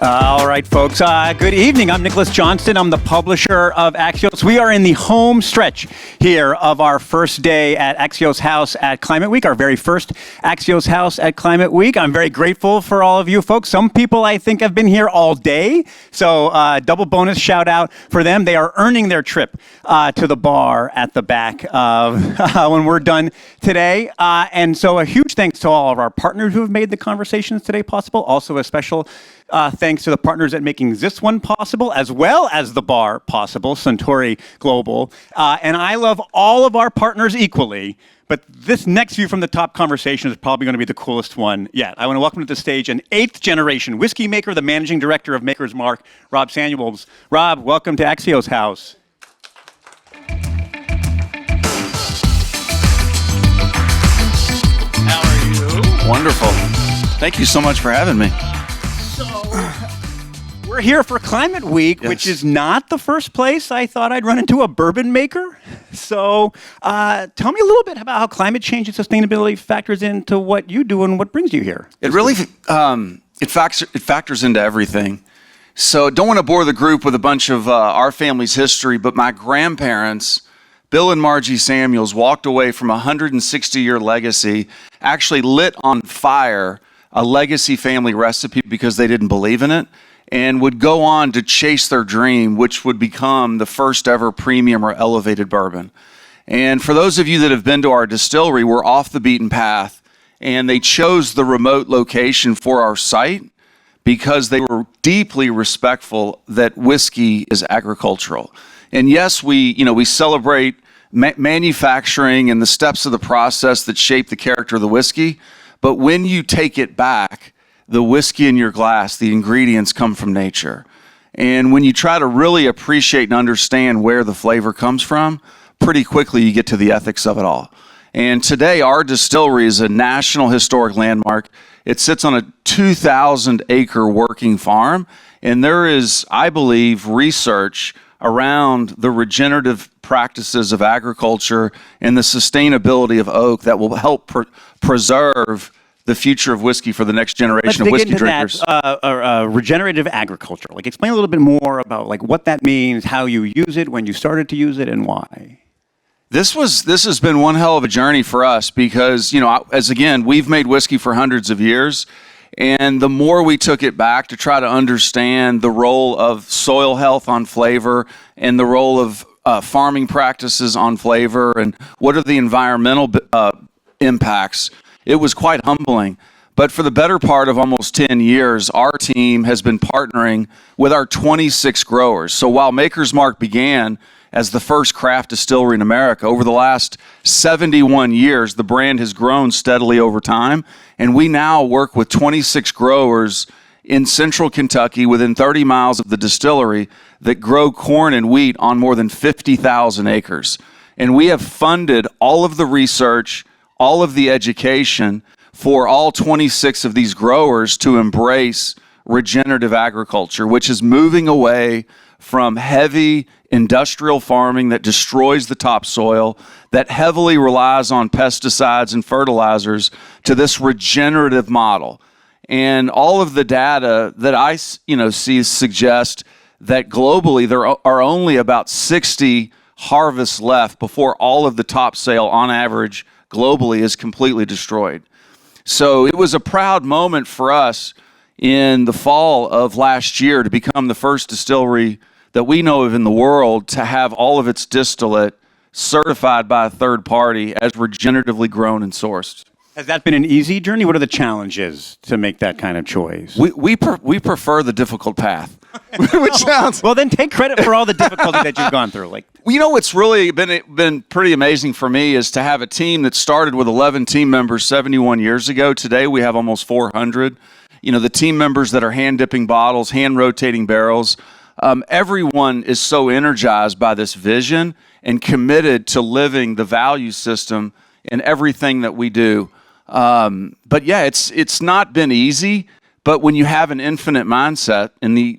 All right, folks. Good evening. I'm Nicholas Johnston. I'm the publisher of Axios. We are in the home stretch here of our first day at Axios House at Climate Week, our very first Axios House at Climate Week. I'm very grateful for all of you folks. Some people I think have been here all day, so double bonus shout out for them. They are earning their trip to the bar at the back when we're done today. And so a huge thanks to all of our partners who have made the conversations today possible. Also a special thanks to the partners at making this one possible, as well as the bar possible, Suntory Global. And I love all of our partners equally, but this next view from the top conversation is probably going to be the coolest one yet. I want to welcome to the stage an 8th generation whiskey maker, the managing director of Maker's Mark, Rob Samuels. Rob, welcome to Axios House. How are you? Wonderful. Thank you so much for having me. We're here for Climate Week, yes, which is not the first place I thought I'd run into a bourbon maker. So tell me a little bit about how climate change and sustainability factors into what you do and what brings you here. It really it factors into everything. So don't want to bore the group with a bunch of our family's history, but my grandparents, Bill and Margie Samuels, walked away from a 160-year legacy, actually lit on fire a legacy family recipe because they didn't believe in it, and would go on to chase their dream, which would become the first ever premium or elevated bourbon. And for those of you that have been to our distillery, we're off the beaten path, and they chose the remote location for our site because they were deeply respectful that whiskey is agricultural. And yes, we celebrate manufacturing and the steps of the process that shape the character of the whiskey, but when you take it back, the whiskey in your glass, the ingredients come from nature. And when you try to really appreciate and understand where the flavor comes from, pretty quickly you get to the ethics of it all. And today our distillery is a National Historic Landmark. It sits on a 2,000-acre working farm, and there is, I believe, research around the regenerative practices of agriculture and the sustainability of oak that will help preserve the future of whiskey for the next generation of whiskey drinkers. Regenerative agriculture. Like, explain a little bit more about like what that means, how you use it, when you started to use it, and why. This has been one hell of a journey for us because, we've made whiskey for hundreds of years. And the more we took it back to try to understand the role of soil health on flavor and the role of farming practices on flavor and what are the environmental impacts, it was quite humbling. But for the better part of almost 10 years, our team has been partnering with our 26 growers. So while Maker's Mark began as the first craft distillery in America, over the last 71 years, the brand has grown steadily over time. And we now work with 26 growers in central Kentucky within 30 miles of the distillery that grow corn and wheat on more than 50,000 acres. And we have funded all of the research, all of the education for all 26 of these growers to embrace regenerative agriculture, which is moving away from heavy industrial farming that destroys the topsoil, that heavily relies on pesticides and fertilizers, to this regenerative model. And all of the data that I see suggest that globally there are only about 60 harvests left before all of the topsoil on average globally is completely destroyed. So it was a proud moment for us in the fall of last year to become the first distillery that we know of in the world to have all of its distillate certified by a third party as regeneratively grown and sourced. Has that been an easy journey? What are the challenges to make that kind of choice? We prefer the difficult path. Which sounds... Well, then take credit for all the difficulty that you've gone through. What's really been pretty amazing for me is to have a team that started with 11 team members 71 years ago. Today we have almost 400. The team members that are hand dipping bottles, hand rotating barrels. Everyone is so energized by this vision and committed to living the value system in everything that we do. But yeah, it's not been easy. But when you have an infinite mindset,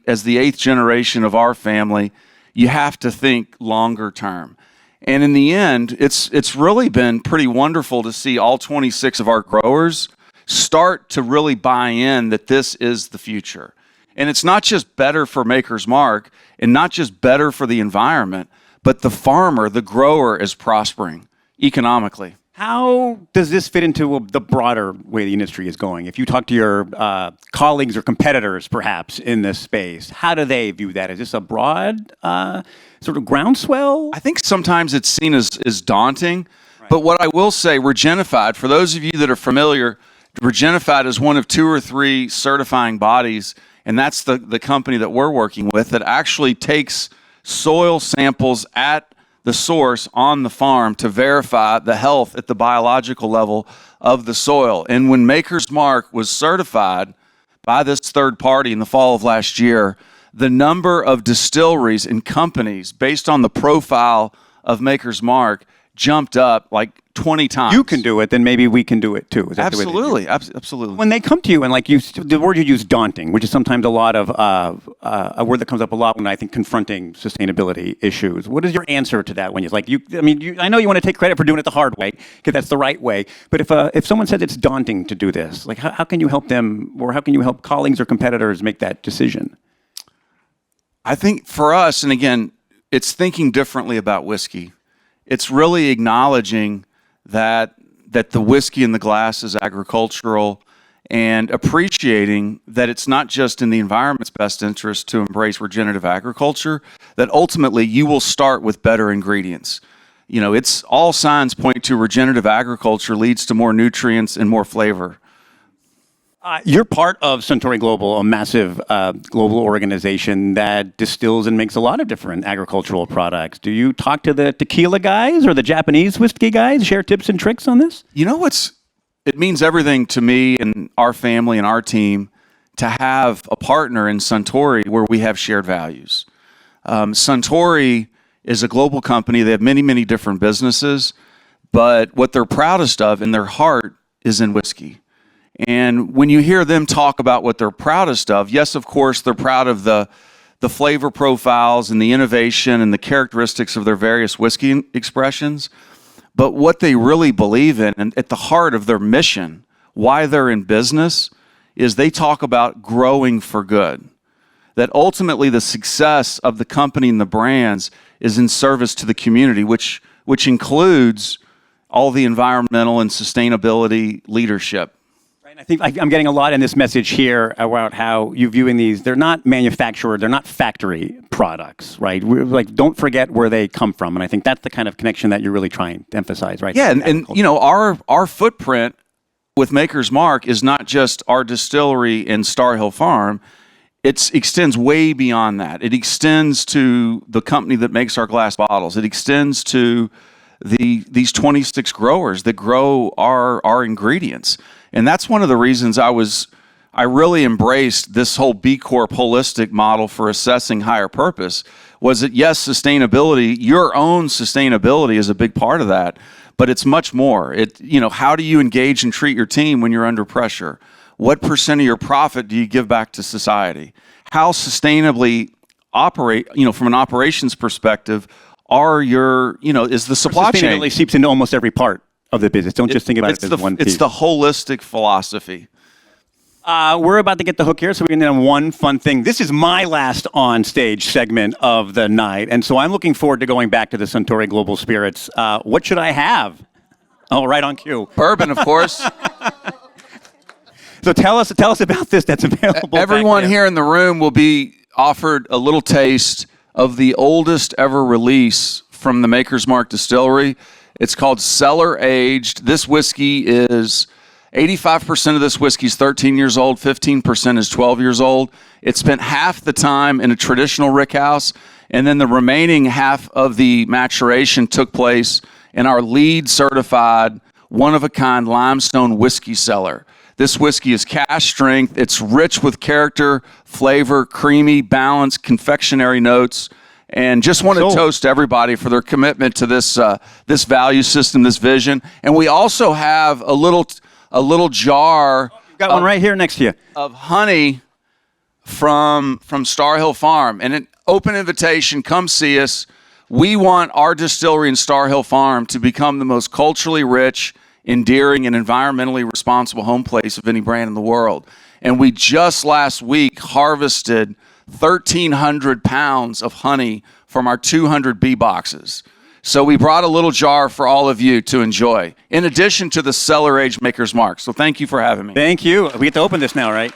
as the 8th generation of our family, you have to think longer term. And in the end, it's really been pretty wonderful to see all 26 of our growers start to really buy in that this is the future. And it's not just better for Maker's Mark and not just better for the environment, but the farmer, the grower is prospering economically. How does this fit into the broader way the industry is going? If you talk to your colleagues or competitors, perhaps, in this space, how do they view that? Is this a broad sort of groundswell? I think sometimes it's seen as daunting, but what I will say, Regenerative, for those of you that are familiar, Regenerative is one of 2 or 3 certifying bodies, and that's the company that we're working with that actually takes soil samples at the source on the farm to verify the health at the biological level of the soil. And when Maker's Mark was certified by this third party in the fall of last year, the number of distilleries and companies based on the profile of Maker's Mark jumped up like 20 times. You can do it, then maybe we can do it too. Is that Absolutely, absolutely. When they come to you and like the word you use, daunting, which is sometimes a lot of a word that comes up a lot when I think confronting sustainability issues. What is your answer to that? When you're like, I know you want to take credit for doing it the hard way because that's the right way. But if someone says it's daunting to do this, like how can you help them, or how can you help colleagues or competitors make that decision? I think for us, and again, it's thinking differently about whiskey. It's really acknowledging that the whiskey in the glass is agricultural and appreciating that it's not just in the environment's best interest to embrace regenerative agriculture, that ultimately you will start with better ingredients. It's all signs point to regenerative agriculture leads to more nutrients and more flavor. You're part of Suntory Global, a massive global organization that distills and makes a lot of different agricultural products. Do you talk to the tequila guys or the Japanese whiskey guys, share tips and tricks on this? It means everything to me and our family and our team to have a partner in Suntory where we have shared values. Suntory is a global company. They have many, many different businesses, but what they're proudest of in their heart is in whiskey. And when you hear them talk about what they're proudest of, yes, of course, they're proud of the flavor profiles and the innovation and the characteristics of their various whiskey expressions. But what they really believe in, and at the heart of their mission, why they're in business, is they talk about growing for good. That ultimately the success of the company and the brands is in service to the community, which includes all the environmental and sustainability leadership. I think I'm getting a lot in this message here about how you viewing these. They're not manufactured, they're not factory products, right? Don't forget where they come from. And I think that's the kind of connection that you're really trying to emphasize, right? Yeah, and our footprint with Maker's Mark is not just our distillery in Star Hill Farm. It extends way beyond that. It extends to the company that makes our glass bottles. It extends to these 26 growers that grow our ingredients. And that's one of the reasons I really embraced this whole B Corp holistic model for assessing higher purpose, was that yes, sustainability, your own sustainability is a big part of that, but it's much more. How do you engage and treat your team when you're under pressure? What % of your profit do you give back to society? How sustainably operate, from an operations perspective, is the supply chain? Sustainability seeps into almost every part of the business. Don't just think about it as one piece. It's the holistic philosophy. We're about to get the hook here, so we're going to end on one fun thing. This is my last on-stage segment of the night, and so I'm looking forward to going back to the Suntory Global Spirits. What should I have? Oh, right on cue. Bourbon, of course. So tell us about this that's available. Everyone here in the room will be offered a little taste of the oldest ever release from the Maker's Mark Distillery. It's called Cellar Aged. This whiskey is 85% of this whiskey is 13 years old, 15% is 12 years old. It spent half the time in a traditional rick house, and then the remaining half of the maturation took place in our LEED certified, one-of-a-kind limestone whiskey cellar. This whiskey is cask strength. It's rich with character, flavor, creamy, balanced, confectionery notes. And just want to toast everybody for their commitment to this this value system, this vision. And we also have a little jar. You've got one right here next to you of honey from Star Hill Farm, and an open invitation. Come see us. We want our distillery in Star Hill Farm to become the most culturally rich, endearing, and environmentally responsible home place of any brand in the world. And we just last week harvested 1,300 pounds of honey from our 200 bee boxes. So we brought a little jar for all of you to enjoy, in addition to the Cellar Age Maker's Mark. So thank you for having me. Thank you. We get to open this now, right?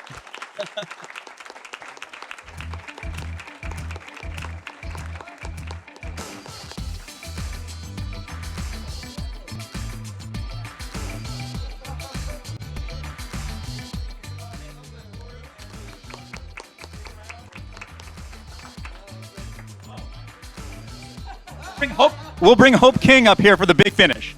We'll bring Hope King up here for the big finish.